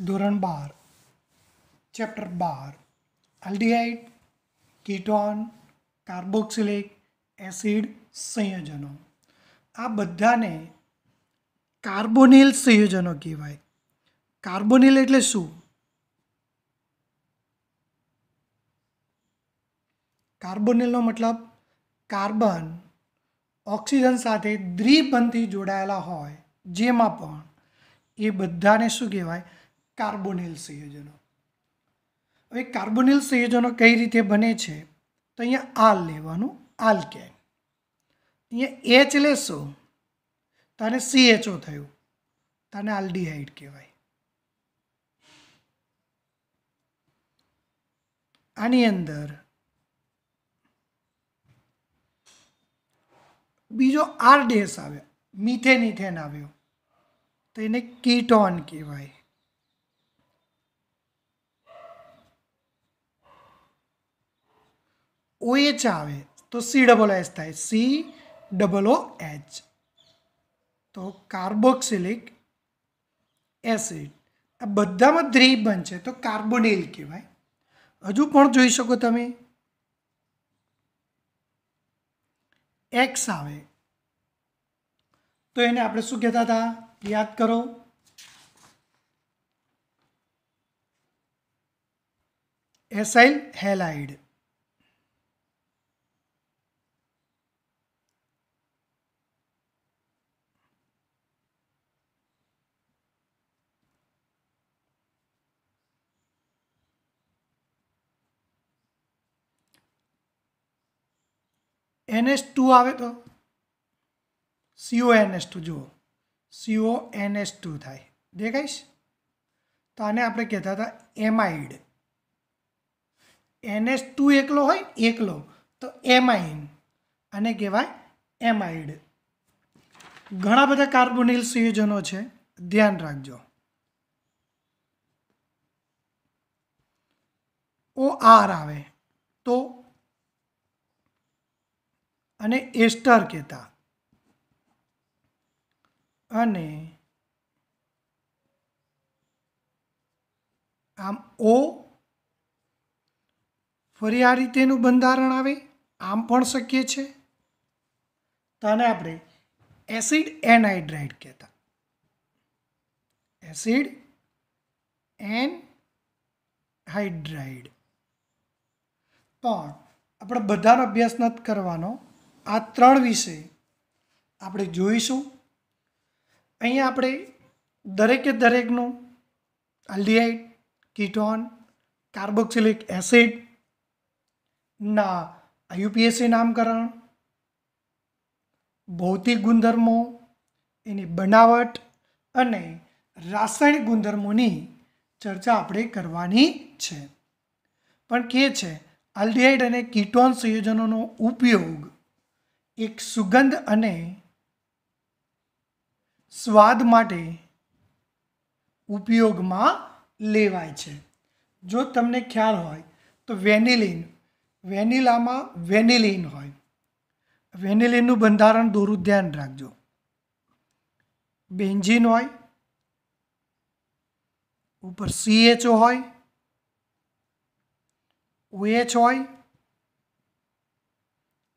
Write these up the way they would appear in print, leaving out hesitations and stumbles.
ધોરણ 12 chapter 12 aldehyde ketone carboxylic acid સંયોજનો આ બધાને કાર્બોનિલ સંયોજનો કહેવાય. કાર્બોનિલ એટલે શું? કાર્બોનિલનો મતલબ કાર્બન ઓક્સિજન સાથે દ્વિબંધથી જોડાયેલા હોય જેમાં પણ એ બધાને શું કહેવાય? કાર્બોનિલ સંયોજનો. હવે કાર્બોનિલ સંયોજનો કઈ રીતે બને છે તો અહીંયા આલ લેવાનું, આલ્કેન. અહીંયા એચ લેશો તો આને CHO થયું, તો આને આલ્ડીહાઇડ કહેવાય. આની અંદર બીજો R ડેશ આવ્યો, મિથેન ઇથેન આવ્યો, તો એને કીટોન કહેવાય. OH આવે તો COOH થાય, COOH. તો કાર્બોક્સિલિક એસિડ આ બધામાં દ્વિબંધ છે તો કાર્બોનિલ કહેવાય. હજુ પણ જોઈ શકો તમે X આવે તો એને આપણે શું કહેતા હતા? યાદ કરો. Acyl halide. NH2 આવે તો CONH2 જુઓ, CONH2 થાય, દેખાઈશ? તો આને આપણે કહેતા હતા એમાઇડ. NH2 એકલો હોય એકલો તો એમાઇન, આને કહેવાય એમાઇડ. ઘણા બધા કાર્બોનિલ સંયોજનો છે, ધ્યાન રાખજો. OR આવે તો અને એસ્ટર કહેતા, અને આમ O ફરી આ રીતેનું બંધારણ આવે, આમ પણ શક્ય છે. તો આને આપણે એસિડ એનહાઇડ્રાઇડ કહેતા, એસિડ એનહાઇડ્રાઇડ. પણ આપણે બધાનો અભ્યાસ નથી કરવાનો, આ 3 વિશે આપણે જોઈશું. અહીંયા આપણે દરેકે દરેકનું આલ્ડીહાઇડ, કીટોન, કાર્બોક્સિલિક એસિડ ના IUPAC નામકરણ, ભૌતિક ગુણધર્મો, એની બનાવટ અને રાસાયણિક ગુણધર્મોની ચર્ચા આપણે કરવાની છે. પણ કે છે આલ્ડીહાઇડ અને કીટોન સંયોજનોનો ઉપયોગ એક સુગંધ અને સ્વાદ માટે ઉપયોગમાં લેવાય છે. જો તમને ખ્યાલ હોય તો વેનિલામાં વેનિલિન હોય, વેનિલિનનું બંધારણ દોરું, ધ્યાન રાખજો. બેન્ઝીન હોય, ઉપર CHO હોય, OH હોય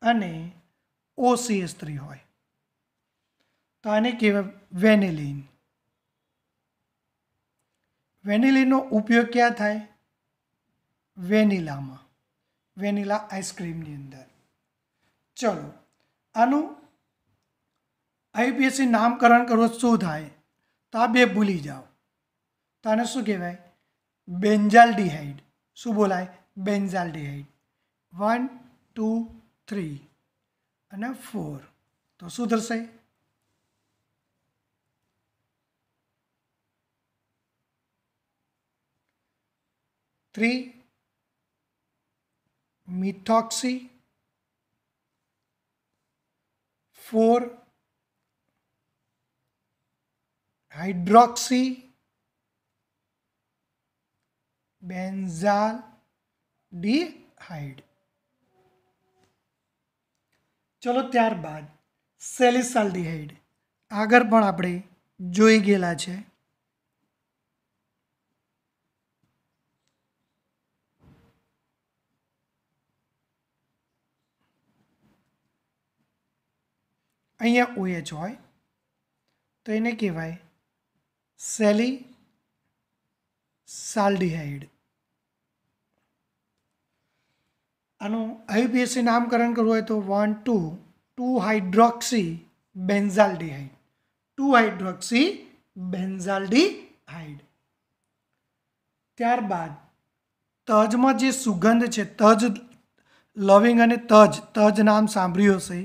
અને OCH3 હોય, તો આને કહેવાય વેનિલિન. વેનિલિનનો ઉપયોગ ક્યાં થાય? વેનિલામાં, વેનિલા આઈસ્ક્રીમની અંદર. ચલો, આનું IUPAC નામકરણ કરો શું થાય? તો આ બે ભૂલી જાઓ. તો આને શું કહેવાય? બેન્ઝાલ્ડીહાઇડ. શું બોલાય? બેન્ઝાલ્ડીહાઇડ. 1 2 3 અને 4. તો શું થશે? Three methoxy, 4 hydroxy benzaldehyde. ચલો, ત્યારબાદ સેલિસાલ્ડીહાઇડ આગળ પણ આપણે જોઈ ગયેલા છે. અહીંયા OH હોય તો એને કહેવાય સેલિસાલ્ડિહાઇડ. આનું IUPAC નામકરણ કરવું હોય તો 2 હાઇડ્રોક્સી બેન્ઝાલ્ડિહાઇડ. 2 hydroxy benzaldehyde. ત્યારબાદ તજમાં જે સુગંધ છે, તજ લવિંગ અને તજ નામ સાંભળ્યું હશે,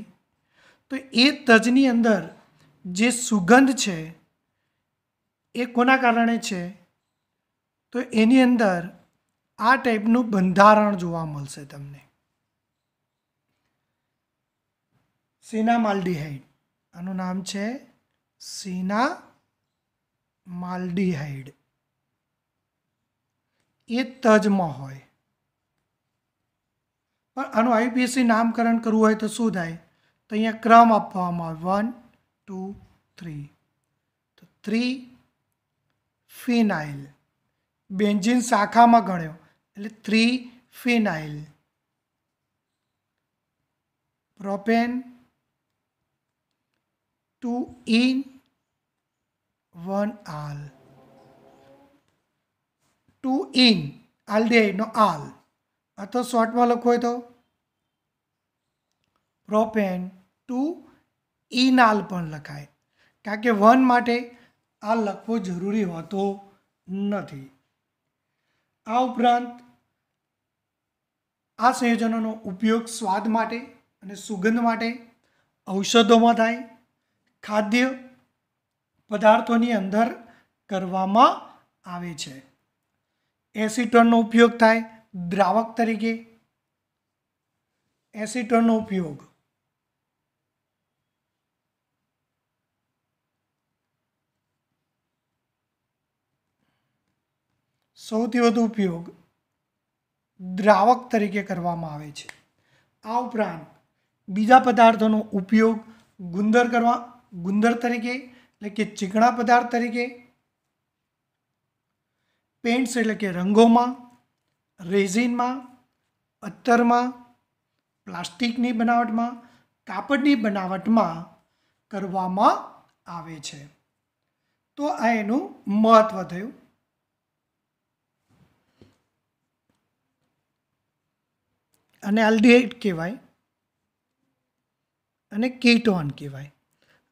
તો એ તજની અંદર જે સુગંધ છે એ કોના કારણે છે? તો એની અંદર આ ટાઈપનું બંધારણ જોવા મળશે તમને. સિનામાલ્ડિહાઇડ. આનું નામ છે સિનામાલ્ડિહાઇડ. એ તજમાં હોય. પણ આનું IUPAC નામકરણ કરવું હોય તો શું થાય? તો અહીંયા ક્રમ આપવામાં આવે 1 2 3. તો 3 ફિનાઇલ. બેન્ઝીન શાખામાં ગણ્યો એટલે 3 ફિનાઇલ. પ્રોપેન 2 ઇન 1 આલ. 2 ઇન આલ્ડિહાઇડનો આલ, અથવા શોર્ટમાં લખવું હોય તો પ્રોપેન 2 ઇનાલ પણ લખાય, કારણ કે 1 માટે આ લખવો જરૂરી હોતો નથી. આ ઉપરાંત આ સંયોજનોનો ઉપયોગ સ્વાદ માટે અને સુગંધ માટે ઔષધોમાં થાય, ખાદ્ય પદાર્થોની અંદર કરવામાં આવે છે. એસિટોનનો ઉપયોગ થાય દ્રાવક તરીકે. એસિટોનનો ઉપયોગ સૌથી વધુ ઉપયોગ દ્રાવક તરીકે કરવામાં આવે છે. આ ઉપરાંત બીજા પદાર્થોનો ઉપયોગ ગુંદર તરીકે, એટલે કે ચીકણા પદાર્થ તરીકે, પેઇન્ટ્સ એટલે કે રંગોમાં, રેઝિનમાં, અત્તરમાં, પ્લાસ્ટિકની બનાવટમાં, કાપડની બનાવટમાં કરવામાં આવે છે. તો આ એનું મહત્વ થયું. અને આલ્ડિહાઇડ કહેવાય અને કીટોન કહેવાય.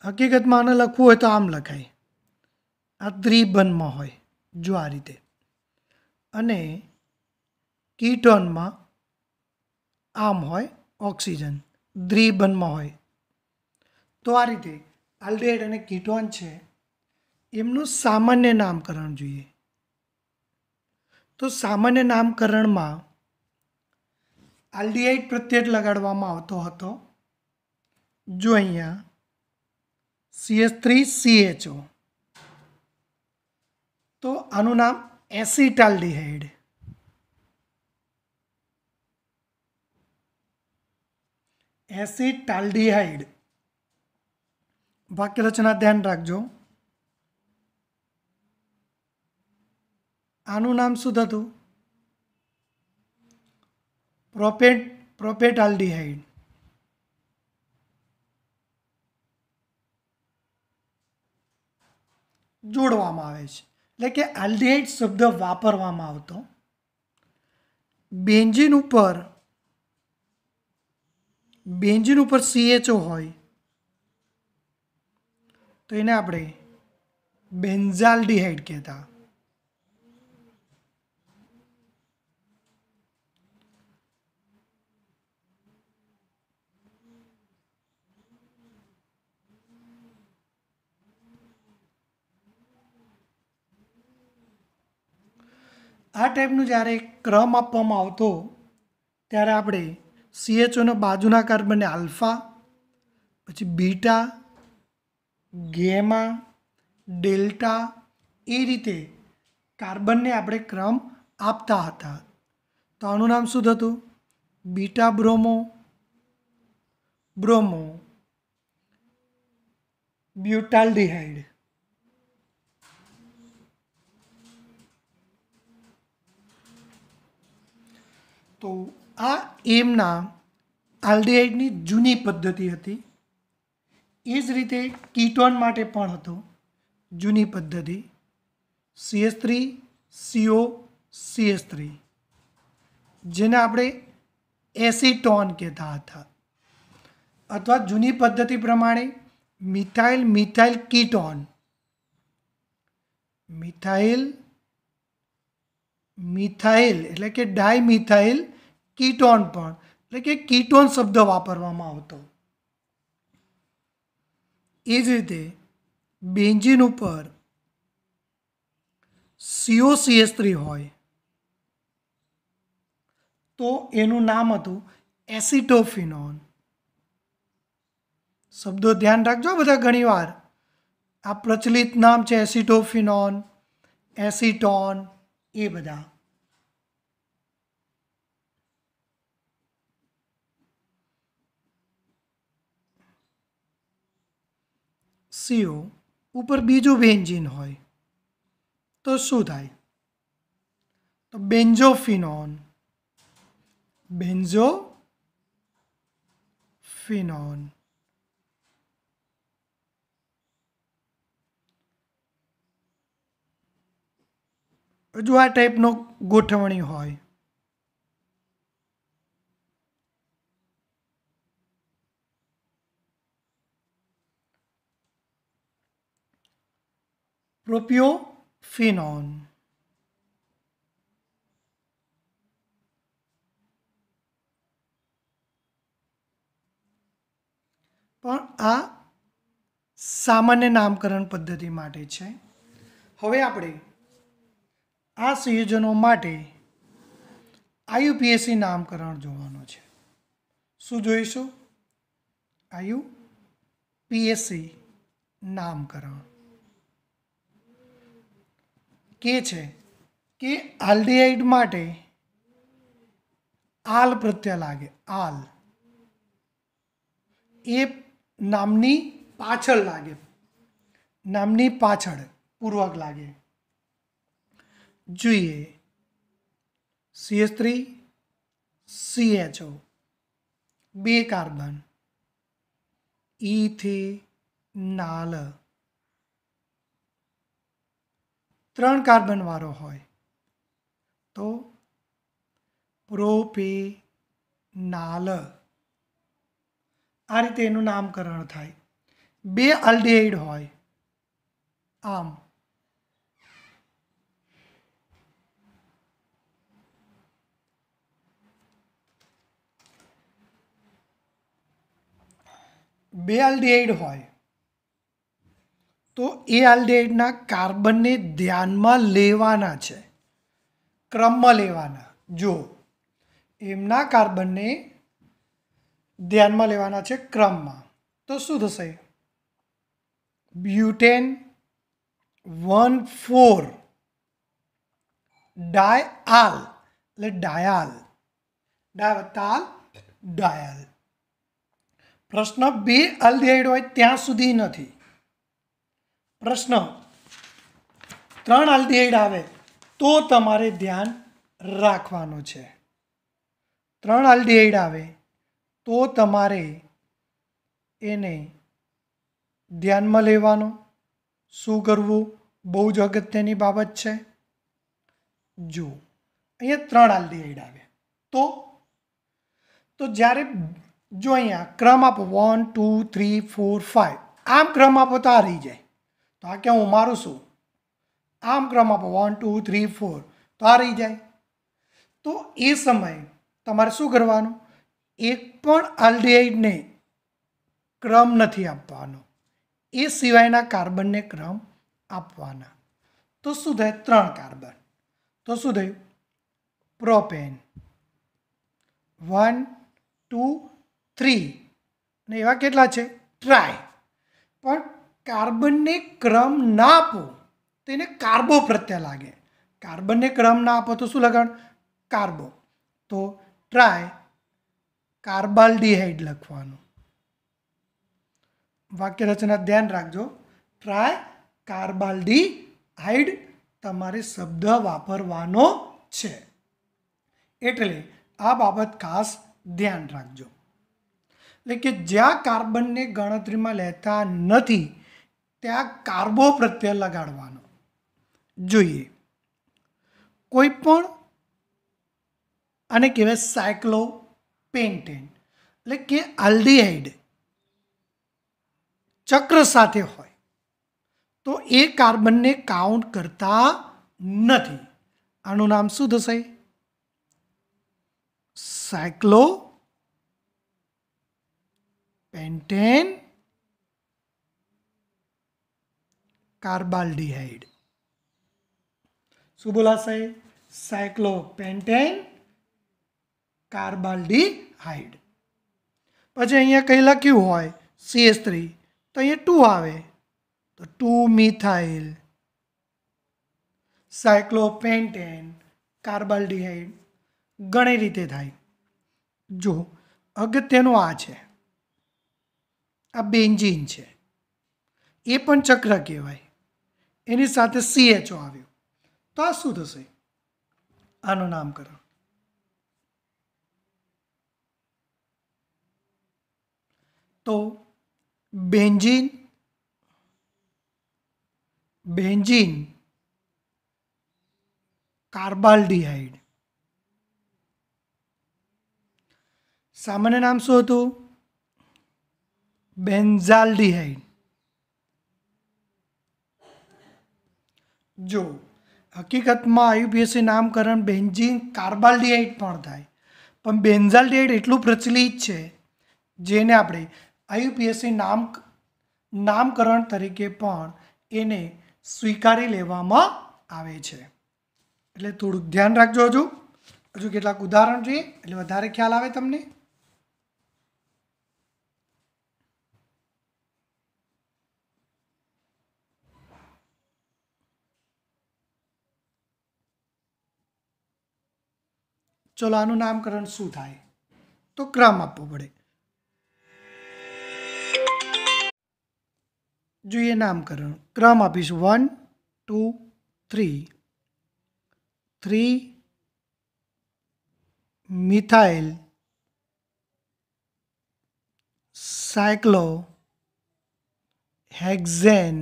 હકીકતમાં આને લખવું હોય તો આમ લખાય, આ દ્વિબંધમાં હોય જો આ રીતે, અને કીટોનમાં આમ હોય ઓક્સિજન, દ્વિબંધમાં હોય. તો આ રીતે આલ્ડિહાઇડ અને કીટોન છે એમનું સામાન્ય નામકરણ જોઈએ. તો સામાન્ય નામકરણમાં આલ્ડિહાઇડ પ્રત્યય લગાડવામાં આવતો હતો. જો અહીંયા CH3CHO, તો આનું નામ એસિટાલ્ડિહાઇડ. એસિટાલ્ડિહાઇડ. વાક્ય રચના ધ્યાન રાખજો. આનું નામ શું થતું? પ્રોપેટાલ્ડિહાઇડ. જોડવામાં આવે છે, એટલે કે આલ્ડિહાઇડ શબ્દ વાપરવામાં આવતો. બેન્ઝીન ઉપર CHO હોય તો એને આપણે બેન્ઝાલ્ડિહાઇડ કહેતા. આ ટાઈપનું જ્યારે ક્રમ આપવામાં આવતો ત્યારે આપણે CHOના બાજુના કાર્બનને આલ્ફા, પછી બીટા, ગેમા, ડેલ્ટા એ રીતે કાર્બનને આપણે ક્રમ આપતા હતા. તો આનું નામ શું થતું? Beta bromo, butaldehyde. તો આ એમના આલ્ડિહાઇડની જૂની પદ્ધતિ હતી. એ જ રીતે કીટોન માટે પણ હતું જૂની પદ્ધતિ CH3CO CH3, જેને આપણે એસિટોન કહેતા હતા, અથવા જૂની પદ્ધતિ પ્રમાણે methyl methyl ketone, methyl methyl એટલે કે ડાયમિથાઇલ કીટોન પણ એટલે કે કીટોન શબ્દ વાપરવામાં આવતો. એ જ રીતે બેન્ઝીન ઉપર COCH3 હોય તો એનું નામ હતું એસિટોફિનોન. શબ્દો ધ્યાન રાખજો બધા, ઘણીવાર આ પ્રચલિત નામ છે એસિટોફિનોન, એસિટોન, એ બધા. CO ઉપર બીજું બેન્ઝીન હોય તો શું થાય? તો બેન્ઝોફિનોન, બેન્ઝોફિનોન. હજુ આ ટાઈપનો ગોઠવણી હોય. પ્રોપિયોફિનોન, પણ આ સામાન્ય નામકરણ પદ્ધતિ માટે છે. હવે આપણે આ સંયોજનો માટે IUPAC નામકરણ જોવાનું છે. શું જોઈશું? IUPAC નામકરણ કે છે કે આલ્ડીહાઇડ માટે આલ પ્રત્યય લાગે. આલ એ નામની પાછળ લાગે, નામની પાછળ પૂર્વક લાગે. જોઈએ CH3 CHO, 2 કાર્બન, ઇથેનાલ, 3 કાર્બન વાળો હોય તો પ્રોપેનાલ. આ રીતે એનું નામકરણ થાય. 2 આલ્ડીહાઇડ હોય આમ, બે આલ્ડીહાઇડ હોય તો એ આલ્ડીહાઇડના કાર્બનને ધ્યાનમાં લેવાના છે, ક્રમમાં લેવાના. જો એમના કાર્બનને ધ્યાનમાં લેવાના છે ક્રમમાં, તો શું થશે? બ્યુટેન 1,4 ડાયઆલ એટલે ડાયાલ, ડાય વત્તા આલ ડાયાલ. પ્રશ્ન 2 આલ્ડીહાઇડ હોય ત્યાં સુધી નથી. પ્રશ્ન 3 આલ્ડીહાઇડ આવે તો તમારે ધ્યાન રાખવાનું છે. 3 આલ્ડીહાઇડ આવે તો તમારે એને ધ્યાનમાં લેવાનો. શું કરવું? બહુ જ અગત્યની બાબત છે. જો અહીંયા 3 આલ્ડીહાઇડ આવે તો જ્યારે જો અહીંયા ક્રમ આપો 1 2 3 4 5, આમ ક્રમ આપો તો આ રહી જાય. તો આ ક્યાં હું મારું છું? આમ ક્રમ આપો 1 2 3 4 તો આ રહી જાય. તો એ સમયે તમારે શું કરવાનું? એક પણ આલ્ડીહાઇડને ક્રમ નથી આપવાનો, એ સિવાયના કાર્બનને ક્રમ આપવાના. તો શું થાય? 3 કાર્બન. તો શું થયું? પ્રોપેન 1 2 3 અને એવા કેટલા છે? ટ્રાય. પણ કાર્બનને ક્રમ ના આપો તો એને કાર્બો પ્રત્યય લાગે. કાર્બનને ક્રમ ના આપો તો શું લગાડ? કાર્બો. તો ટ્રાય કાર્બાલ્ડીહાઇડ લખવાનું. વાક્ય રચના ધ્યાન રાખજો. ટ્રાય કાર્બાલ્ડીહાઇડ તમારે શબ્દ વાપરવાનો છે, એટલે આ બાબત ખાસ ધ્યાન રાખજો. એટલે કે જ્યાં કાર્બનને ગણતરીમાં લેતા નથી ત્યાં કાર્બો પ્રત્યય લગાડવાનો. જોઈએ, કોઈ પણ આને કહેવાય સાયક્લોપેન્ટેન, એટલે કે આલ્ડીહાઇડ ચક્ર સાથે હોય તો એ કાર્બનને કાઉન્ટ કરતા નથી. આનું નામ શું થશે? સાયક્લોપેન્ટેન કાર્બાલ્ડીહાઇડ. શું બોલાશે? સાયક્લોપેન્ટેન કાર્બાલ્ડીહાઇડ. પછી અહીંયા કંઈ લખ્યું હોય CH3 તો અહીંયા 2 આવે તો 2 મિથાઇલ સાયક્લોપેન્ટેન કાર્બાલ્ડીહાઇડ. ઘણી રીતે થાય. જો અગત્યનું આ છે, આ બેન્ઝીન છે, એ પણ ચક્ર કહેવાય, એની સાથે CHO આવ્યું તો આ શું થશે? આનું નામકરણ. તો બેન્ઝીન કાર્બાલ્ડીહાઇડ. સામાન્ય નામ શું હતું? બેન્ઝાલ્ડીહાઇડ. જો હકીકતમાં IUPAC નામકરણ બેન્ઝીન કાર્બાલ્ડીહાઇડ પણ થાય, પણ બેન્ઝાલ્ડીહાઇડ એટલું પ્રચલિત છે જેને આપણે IUPAC નામકરણ તરીકે પણ એને સ્વીકારી લેવામાં આવે છે. એટલે થોડુંક ધ્યાન રાખજો. હજુ કેટલાક ઉદાહરણ જોઈએ એટલે વધારે ખ્યાલ આવે તમને. ચલો, આનું નામકરણ શું થાય? તો ક્રમ આપવો પડે. જોઈએ નામકરણ. ક્રમ આપીશું 1 2 3. 3 મિથાઇલ સાયક્લોહેક્ઝેન.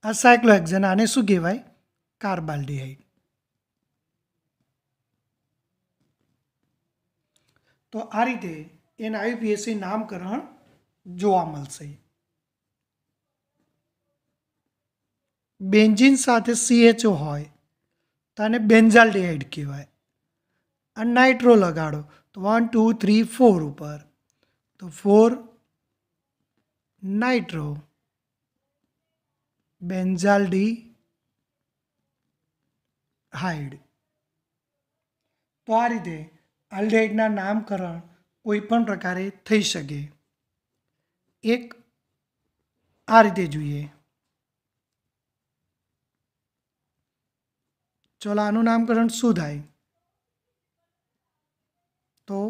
આ સાયક્લોહેક્ઝેન, આને શું કહેવાય? કાર્બાલ્ડીહાઇડ. તો આ રીતે એના IUPAC નામકરણ જોવા મળશે. બેન્ઝીન સાથે CHO હોય તો આને બેન્ઝાલ્ડીહાઇડ કહેવાય. આ નાઇટ્રો લગાડો તો 1 2 3 4 ઉપર તો 4 નાઇટ્રો બેન્ઝાલ્ડીહાઇડ. તો આ રીતે આલ્ડીહાઇડના નામકરણ કોઈ પણ પ્રકારે થઈ શકે. એક આ રીતે જોઈએ. ચલો, આનું નામકરણ શું થાય? તો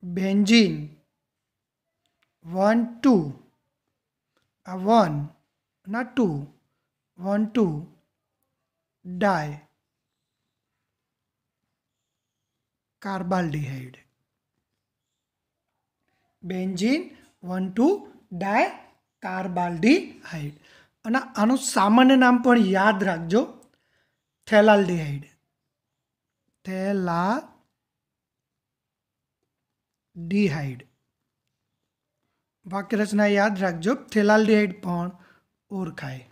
બેન્ઝીન 1 2, આ 1 ના 2 1 2 ડાય કાર્બાલ્ડીહાઇડ. બેન્ઝીન 1 2 ડાય કાર્બાલ્ડીહાઇડ. અને આનું સામાન્ય નામ પણ યાદ રાખજો, થેલાલ્ડીહાઇડ. થેલાલ્ડીહાઇડ. વાક્યરચના યાદ રાખજો, થેલાલ્ડીહાઇડ પણ ઓળખાય.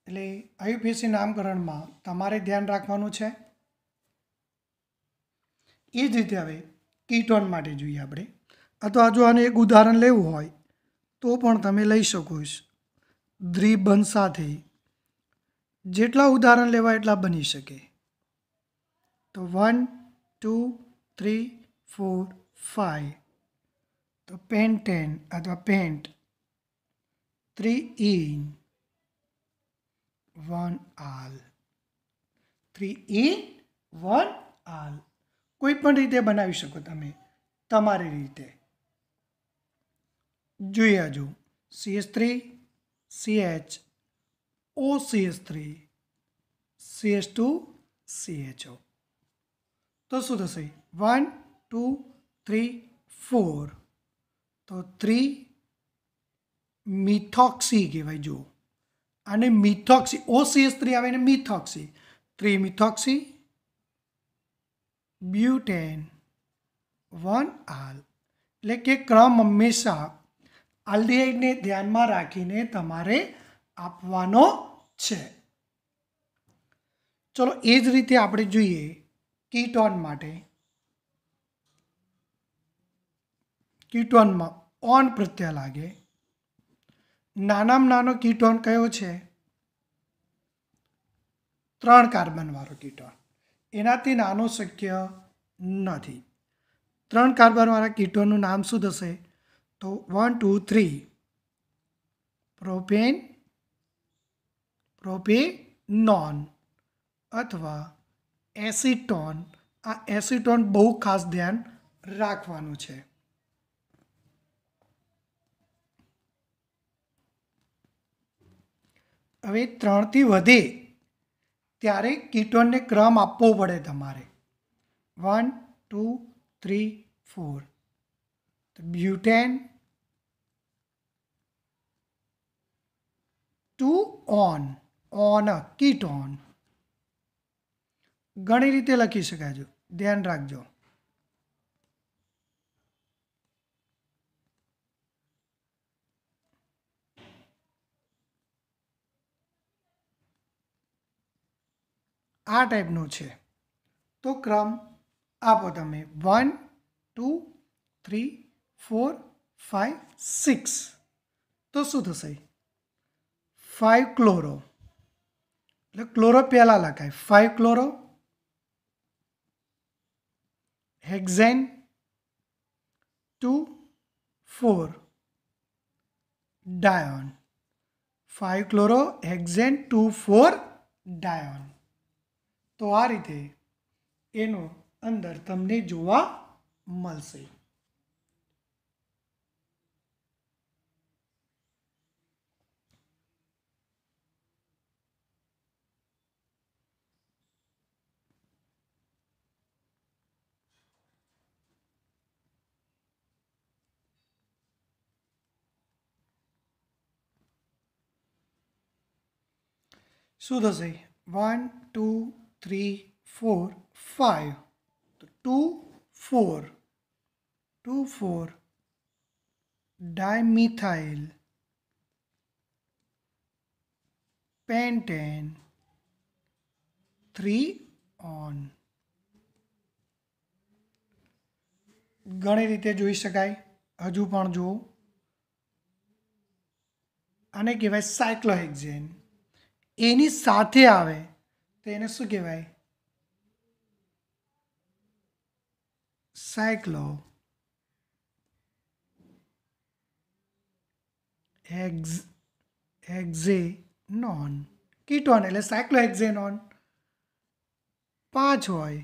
એટલે IUPAC નામકરણમાં તમારે ધ્યાન રાખવાનું છે. એ જ રીતે હવે કીટોન માટે જોઈએ આપણે, અથવા જો આને એક ઉદાહરણ લેવું હોય તો પણ તમે લઈ શકો છો. દ્વિબંધ સાથે જેટલા ઉદાહરણ લેવા એટલા બની શકે. તો 1 2 3 4 5. તો પેન્ટેન અથવા પેન્ટ 3 ઇન 1 આલ. 3 ઇન 1 આલ. કોઈ પણ રીતે બનાવી શકો તમે તમારી રીતે. જોઈએ હજુ CH3 CH OCH3 CH2 CHO. તો શું થશે 1 2 3 4 તો 3 મિથોક્સી કહેવાય. જુઓ આને મિથોક્સી OCH3 આવે ને મિથોક્સી 3 મિથોક્સી બ્યુટેન 1 આલ. એટલે કે ક્રમ હંમેશા આલ્ડિહાઇડને ધ્યાનમાં રાખીને તમારે આપવાનો છે. ચલો એ જ રીતે આપણે જોઈએ કીટોન માટે. કીટોનમાં ઓન પ્રત્યય લાગે. નાનામાં નાનો કીટોન કયો છે 3 કાર્બનવાળો કીટોન. એનાથી નાનો શક્ય નથી. 3 કાર્બનવાળા કીટોનનું નામ શું થશે તો 1 2 3 પ્રોપેન પ્રોપેનોન અથવા એસિટોન. આ એસિટોન બહુ ખાસ ધ્યાન રાખવાનું છે. હવે 3થી વધે ત્યારે કીટોનને ક્રમ આપવો પડે તમારે. 1 2 3 4 તો બ્યુટેન 2 ઓન કીટોન. ઘણી રીતે લખી શકાય છે, ધ્યાન રાખજો. આ ટાઈપનું છે. તો ક્રમ આપો તમે 1 2 3 4 5 6. તો શું થશે 5 ક્લોરો. એટલે ક્લોરો પહેલાં લખાય 5 ક્લોરો હેક્ઝેન 2 4 ડાયોન. 5 chloro hexane 2 4 ડાયોન. તો આ રીતે એનો અંદર તમને જોવા મળશે. શું થશે 1 2 3 4 5 તો 2 4 ડાયમિથાઇલ પેન્ટેન 3 ઓન. ઘણી રીતે જોઈ શકાય. હજુ પણ જો આને કહેવાય સાયક્લોહેક્ઝેન. એની સાથે આવે તો એને શું કહેવાય સાયક્લો હેક્ઝેનોન. કીટોન એટલે સાયક્લોહેક્ઝેનોન 5 હોય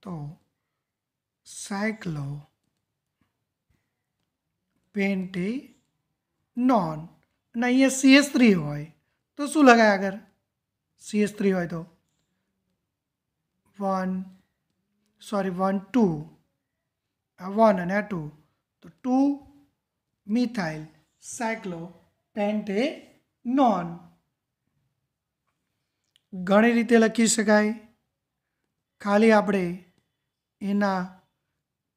તો સાયક્લો પેન્ટેનોન. અને અહીંયા CH3 હોય તો શું લગાય આગળ CH3 હોય તો 1 2 આ 1 અને આ 2 તો 2 મિથાઇલ સાયક્લો પેન્ટેનોન. ઘણી રીતે લખી શકાય. ખાલી આપણે એના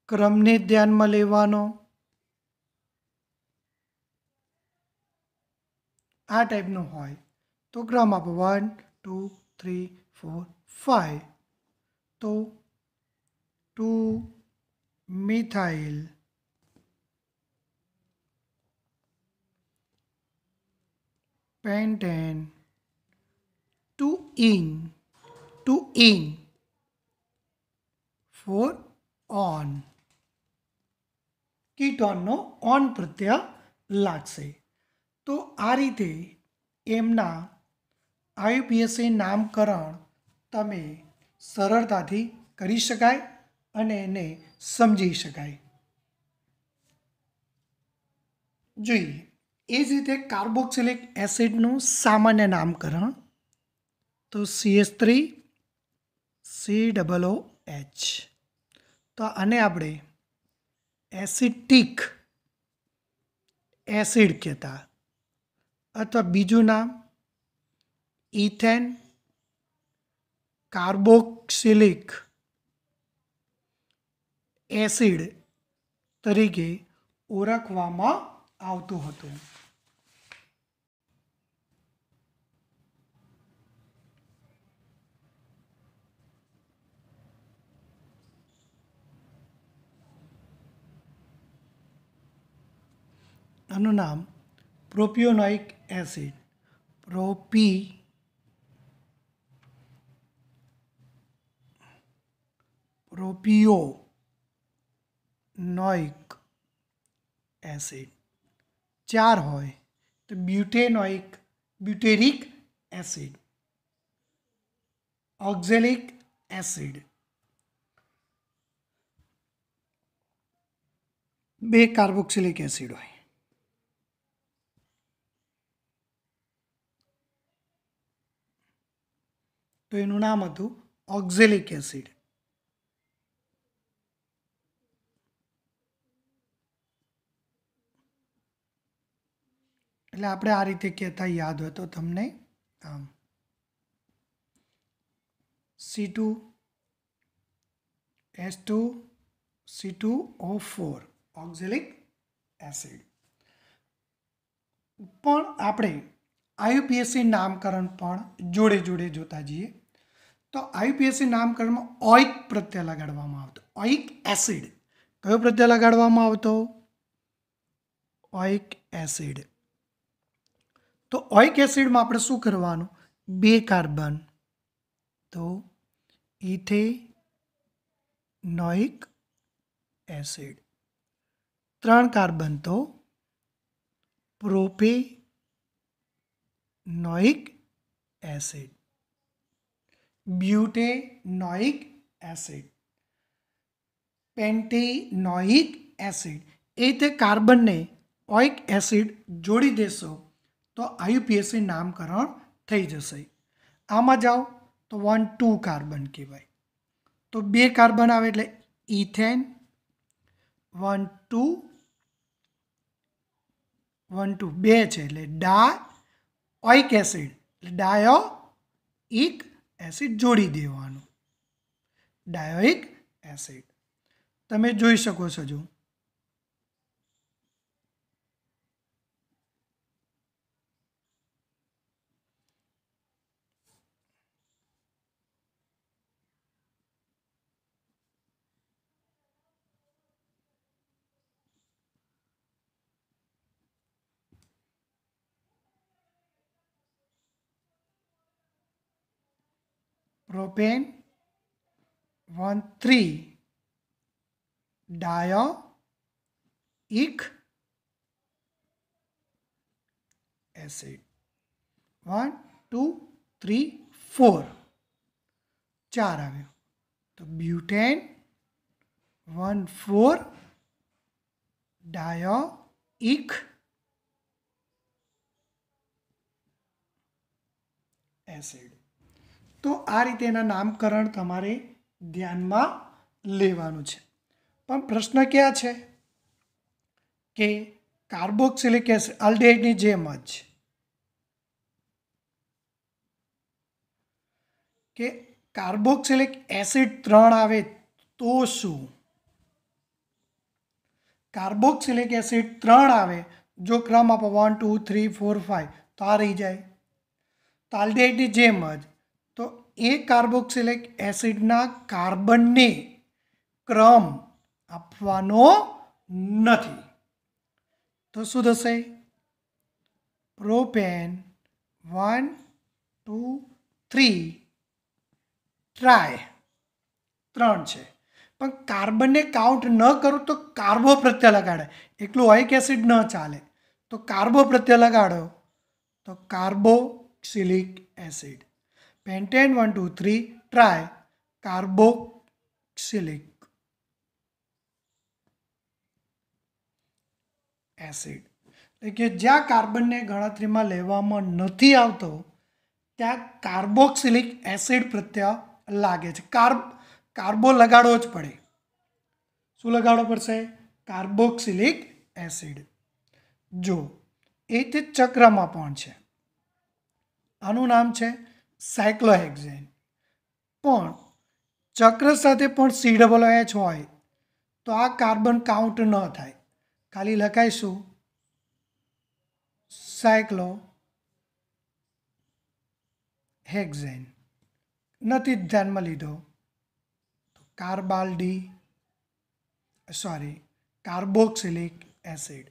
ક્રમને ધ્યાનમાં લેવાનો. આ ટાઈપનું હોય તો ક્રમ આપો 1 2 3 4 5 તો 2 મિથાઇલ પેન્ટેન 2 ઇન 4 ઓન. કીટોનનો ઓન પ્રત્યય લાગશે. તો આ રીતે એમના IUPAC નામકરણ તમે સરળતાથી કરી શકાય અને એને સમજી શકાય. જોઈએ એ જ રીતે કાર્બોક્સિલિક એસિડનું સામાન્ય નામકરણ તો CH3COOH. તો આને આપણે એસિટિક એસિડ કહેતા, અથવા બીજું નામ ઇથેન કાર્બોક્સિલિક એસિડ તરીકે ઓળખવામાં આવતું હતું. આનું નામ પ્રોપિયોનોઇક એસિડ, પ્રોપિયોનોઇક એસિડ. 4 હોય તો બ્યુટેરિક acid, oxalic acid. 2 carboxylic acid હોય. તો એનું નામ હતું ઓક્ઝેલિક એસિડ. એટલે આપણે આ રીતે કહેતા યાદ હોય તો તમને આમ C2H2C2O4 ઓક્ઝેલિક એસિડ. પણ આપણે IUPAC નામકરણ પણ જોડે જોડે જોતા જઈએ. તો IUPAC નામકરણમાં ઓઇક પ્રત્યય લગાડવામાં આવતો. ઓઇક એસિડ કયો પ્રત્યય લગાડવામાં આવતો? Oic acid. તો ઓઇક એસિડમાં આપણે શું કરવાનું? 2 કાર્બન તો ઇથેનોઇક એસિડ, 3 કાર્બન તો propanoic acid, butanoic acid, pentanoic acid. એ રીતે કાર્બનને ઓઇક એસિડ જોડી દેશો તો IUPAC નામકરણ થઈ જશે. આમાં જાઓ તો 1 2 કાર્બન કહેવાય. તો 2 કાર્બન આવે એટલે ઇથેન, 1 2 1 2 2 છે એટલે ડાયોઇક એસિડ, એટલે ડાયોઇક એસિડ જોડી દેવાનું. ડાયોઇક એસિડ તમે જોઈ શકો છો. જો પ્રોપેન 1 3 ડાયોઇક એસિડ, 1 2 3 4 4 આવ્યો. તો બ્યુટેન 1 4 ડાયોઇક એસિડ. તો આ રીતે એના નામકરણ તમારે ધ્યાનમાં લેવાનું છે. પણ પ્રશ્ન ક્યાં છે કે કાર્બોક્સિલિક એસિડ આલ્ડિહાઇડની જેમ જ કે કાર્બોક્સિલિક એસિડ 3 આવે તો શું? કાર્બોક્સિલિક એસિડ 3 આવે જો ક્રમ આપો 1 2 3 4 5 તો આ રહી જાય. તો આલ્ડિહાઇડની જેમ જ તો એ કાર્બોક્સિલિક એસિડના કાર્બનને ક્રમ આપવાનો નથી. તો શું થશે? પ્રોપેન 1 2 3 ટ્રાય 3 છે. પણ કાર્બનને કાઉન્ટ ન કરું તો કાર્બો પ્રત્યય લગાડે. એકલું ઓઇક એસિડ ન ચાલે. તો કાર્બો પ્રત્યય લગાડો તો carboxylic acid. Pentane 1 2 3 try carboxylic acid. એટલે કે જ્યાં કાર્બનને ગણતરીમાં લેવામાં નથી આવતો ત્યાં કાર્બોક્સિલિક એસિડ પ્રત્યય લાગે છે. કાર્બો લગાડવો જ પડે. શું લગાડવો પડશે? Carboxylic acid. જો એ તે ચક્રમાં પણ છે. આનું નામ છે સાયક્લોહેક્ઝેન. પણ ચક્ર સાથે પણ COOH હોય તો આ કાર્બન કાઉન્ટ ન થાય. ખાલી લખાઈશું સાયક્લોહેક્ઝેન. નથી ધ્યાનમાં લીધો તો કાર્બોક્સિલિક એસિડ.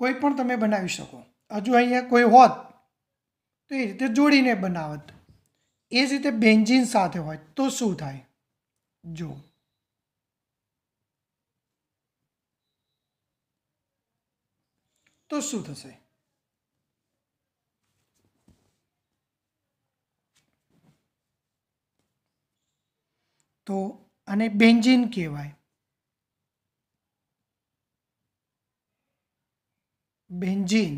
કોઈ પણ તમે બનાવી શકો. હજુ અહીંયા કોઈ હોત તો એ રીતે જોડીને બનાવત. એ જ રીતે બેન્ઝીન સાથે હોય તો શું થાય? જો તો શું થશે? તો આને બેન્ઝીન કહેવાય. Benzene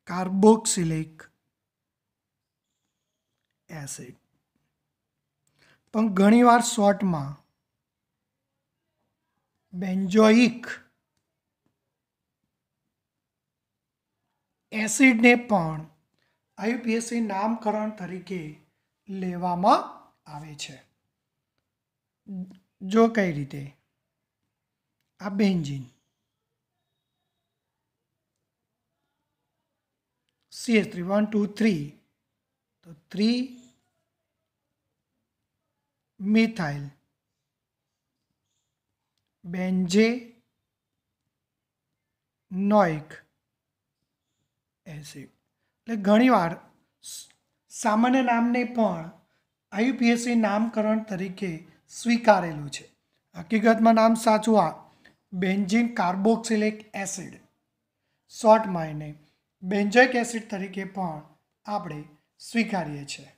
carboxylic acid. પણ ઘણીવાર શોર્ટમાં બેન્ઝોઇક એસિડને પણ IUPAC નામકરણ તરીકે લેવામાં આવે છે. જો કઈ રીતે? આ બેન્ઝીન CH3 1 2 3 તો 3 મિથાઇલ બેન્ઝેનોઇક એસિડ. એટલે ઘણીવાર સામાન્ય નામને પણ IUPAC નામકરણ તરીકે સ્વીકારેલું છે. હકીકતમાં નામ સાચું આ બેન્ઝીન કાર્બોક્સિલિક એસિડ. શોર્ટમાં એને બેન્ઝોઇક એસિડ તરીકે પણ આપણે સ્વીકારીએ છીએ.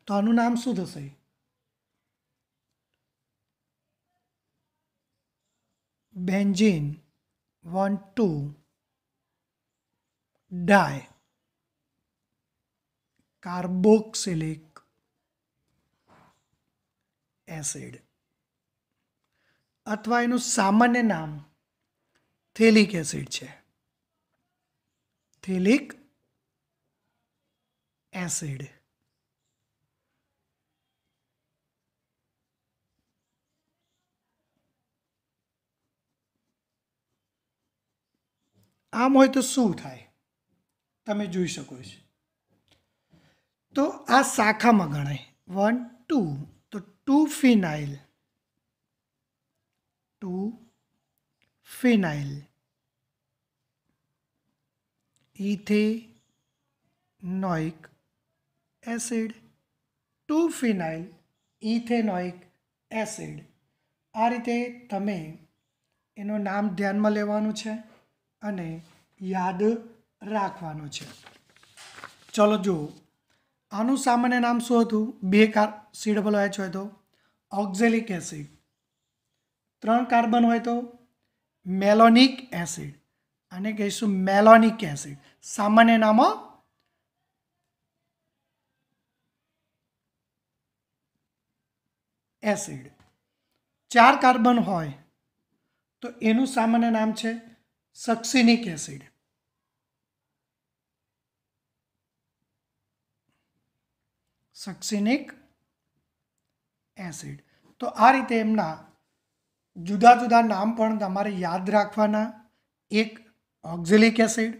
તો આનું નામ શું થશે? બેન્ઝીન 1 2 ડાય કાર્બોક્સિલિક એસિડ. અથવા એનું સામાન્ય નામ થેલિક એસિડ છે. થેલિક એસિડ. આમ હોય તો શું થાય તમે જોઈ શકો છો. તો આ શાખામાં ગણાય 1 2 તો 2 ફિનાઇલ ઇથેનોઇક એસિડ. 2 ફિનાઇલ ઇથેનોઇક એસિડ. આ રીતે તમે એનું નામ ધ્યાનમાં લેવાનું છે અને યાદ રાખવાનું છે. ચલો જુઓ, આનું સામાન્ય નામ શું હતું? 2 COOH હોય તો ઓક્ઝેલિક એસિડ. 3 કાર્બન હોય તો મેલોનિક એસિડ. આને કહીશું મેલોનિક એસિડ. સામાન્ય નામ એસિડ. 4 કાર્બન હોય તો એનું સામાન્ય નામ છે સક્સિનિક એસિડ. સક્સિનિક એસિડ. તો આ રીતે એમના જુદા જુદા નામ પણ તમારે યાદ રાખવાના. એક ઓક્ઝેલિક એસિડ,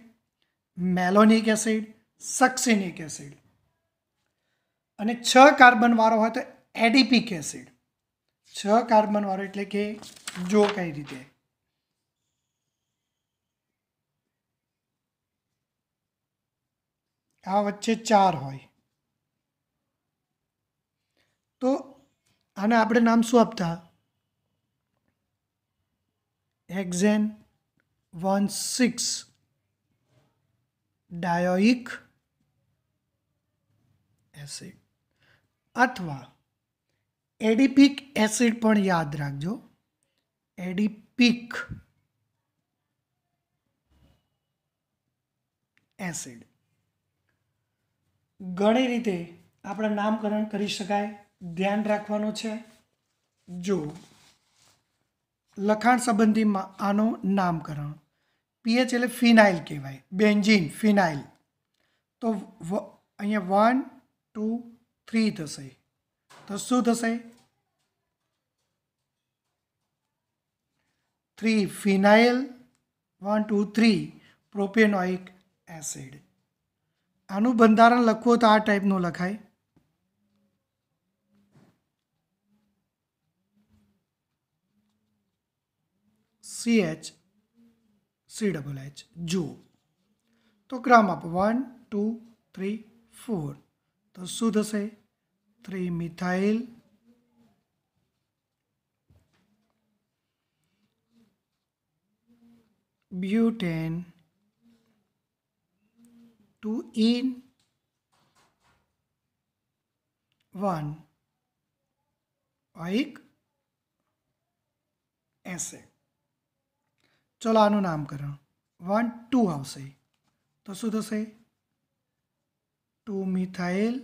મેલોનિક એસિડ, સક્સિનિક એસિડ. અને 6 કાર્બન વાળો હોય તો એડિપિક એસિડ. 6 કાર્બન વાળો એટલે કે જો કઈ રીતે આ વચ્ચે 4 હોય તો આને આપણે નામ શું આપતા? હેક્ઝેન 1,6 ડાયોઇક એસિડ અથવા એડિપિક એસિડ પણ યાદ રાખજો. એડિપિક એસિડ ઘણી રીતે આપણે નામકરણ કરી શકાય. ધ્યાન રાખવાનું છે. જો લખાણ સંબંધીમાં આનું નામકરણ પીએચ એટલે ફિનાઇલ કહેવાય. બેન્ઝીન ફિનાઇલ તો અહીંયા 1 2 3 થશે તો શું થશે? 3 ફિનાઇલ 1 2 3 પ્રોપેનોઇક એસિડ. આનું બંધારણ લખવું તો આ ટાઈપનું લખાય. CH CH. જુઓ તો ક્રમ આપો 1 2 3 4 તો શું થશે? 3 મિથાઇલ બ્યુટેન 2 in 1 ઓઇક એસિડ. ચલો આનું નામકરણ 1 2 આવશે તો શું થશે? 2 મિથાઇલ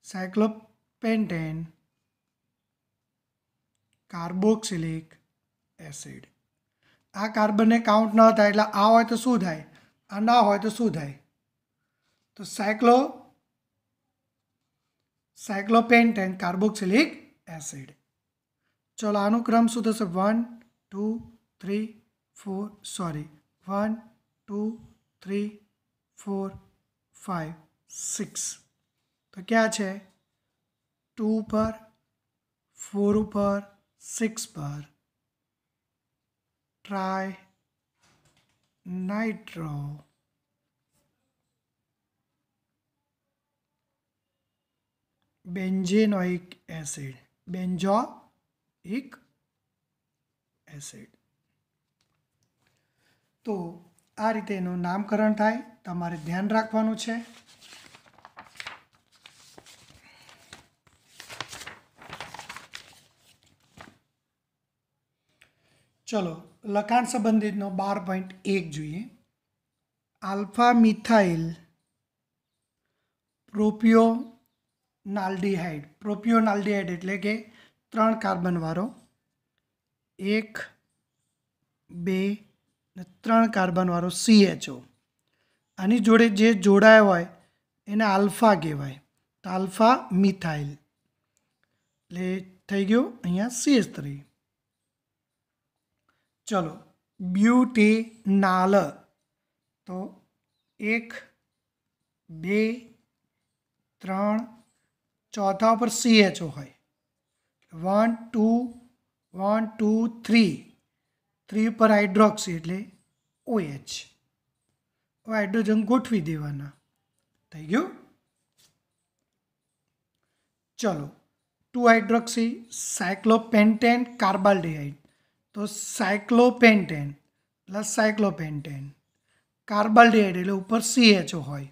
સાયક્લોપેન્ટેન કાર્બોક્સિલિક એસિડ. આ કાર્બનને કાઉન્ટ ન થાય એટલે આ હોય તો શું થાય? આ ના હોય તો શું થાય? તો સાયક્લોપેન્ટેન કાર્બોક્સિલિક એસિડ. ચલો આનું ક્રમ શું થશે? 1 2 3 4 સોરી 1 2 3 4 5 6 તો ક્યાં છે? 2 પર 4 ઉપર 6 પર tri nitro benzenoic acid. Benzoic acid. તો આ રીતે એનું નામકરણ થાય. તમારે ધ્યાન રાખવાનું છે. ચલો લખાણ સંબંધિતનો 12.1 જોઈએ. આલ્ફા મિથાઇલ પ્રોપિયોનાલ્ડિહાઇડ એટલે કે 3 કાર્બન વાળો 1 2 ને 3 કાર્બન વાળો CHO. આની જોડે જે જોડાયો હોય એને આલ્ફા કહેવાય. તો આલ્ફા મિથાઇલ એટલે થઈ ગયું અહીંયા CH3. ચલો બ્યુટેનાલ તો 1 2 3 ચોથા ઉપર CHO હોય 1 2 1 2 3 3 પર હાઇડ્રોક્સી એટલે OH. હાઇડ્રોજન ગોઠવી દેવાના. થઈ ગયું. ચલો 2 હાઇડ્રોક્સી સાયક્લોપેન્ટેન કાર્બાલ્ડિહાઇડ તો સાયક્લોપેન્ટેન કાર્બાલ્ડિહાઇડ એટલે ઉપર CHO હોય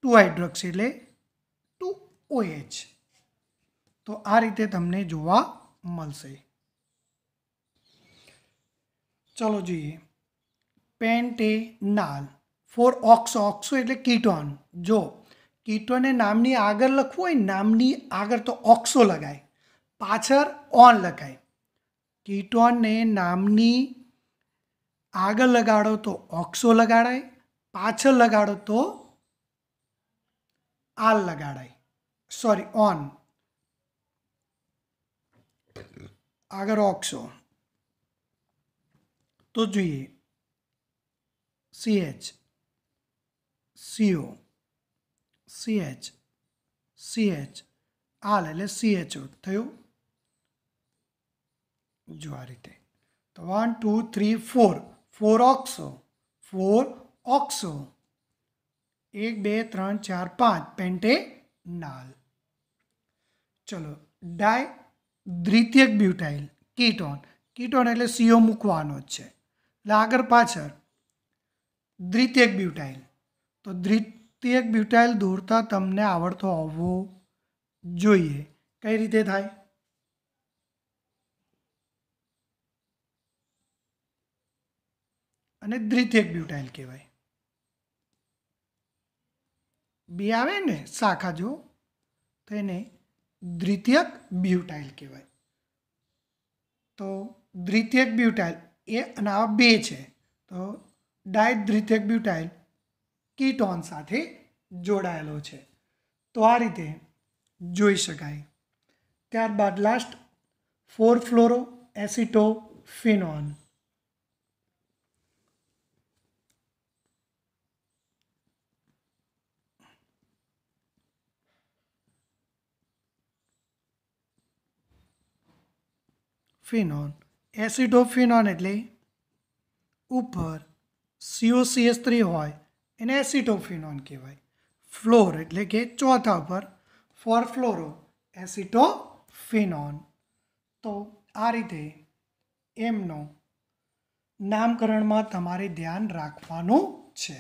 2 હાઇડ્રોક્સી એટલે 2 OH. તો આ રીતે તમને જોવા મળશે. ચલો જોઈએ પેન્ટેનાલ 4 ઓક્સો. ઓક્સો એટલે કીટોન. જો કીટોને નામની આગળ લખવું હોય નામની આગળ તો ઓક્સો લગાય, પાછળ ઓન લખાય. કીટોનને નામની આગળ લગાડો તો ઓક્સો લગાડાય, પાછળ લગાડો તો આલ લગાડાય. સોરી ઓન, આગળ ઓક્સો. તો જોઈએ CH CO CH CH આલ એટલે CHO થયું. જો આ રીતે તો 1 2 3 4 4 ઓક્સો 1 2 3 4 5 પેન્ટેનાલ. ચલો ડાય દ્વિતીયક બ્યુટાઇલ કીટોન. કીટોન એટલે CO મૂકવાનો જ છે એટલે આગળ પાછળ દ્વિતીયક બ્યુટાઇલ. તો દ્વિતીયક બ્યુટાઇલ દોરતા તમને આવડતો હોવો જોઈએ. કઈ રીતે થાય? અને દ્વિતીયક બ્યુટાઇલ કહેવાય. બે આવે ને શાખા જો, તો એને દ્વિતીયક બ્યુટાઇલ કહેવાય. તો દ્વિતીયક બ્યુટાઇલ એ અને આ બે છે તો ડાયદ્વિતીયક બ્યુટાઇલ કીટોન સાથે જોડાયેલો છે. તો આ રીતે જોઈ શકાય. ત્યારબાદ લાસ્ટ 4 ફ્લોરો એસિટોફિનોન. ફિનોન એસિટોફિનોન એટલે ઉપર COCH3 હોય એને એસિટોફિનોન કહેવાય. ફ્લોર એટલે કે ચોથા ઉપર 4 ફ્લોરો એસિટોફિનોન. તો આ રીતે એમનો નામકરણમાં તમારે ધ્યાન રાખવાનું છે.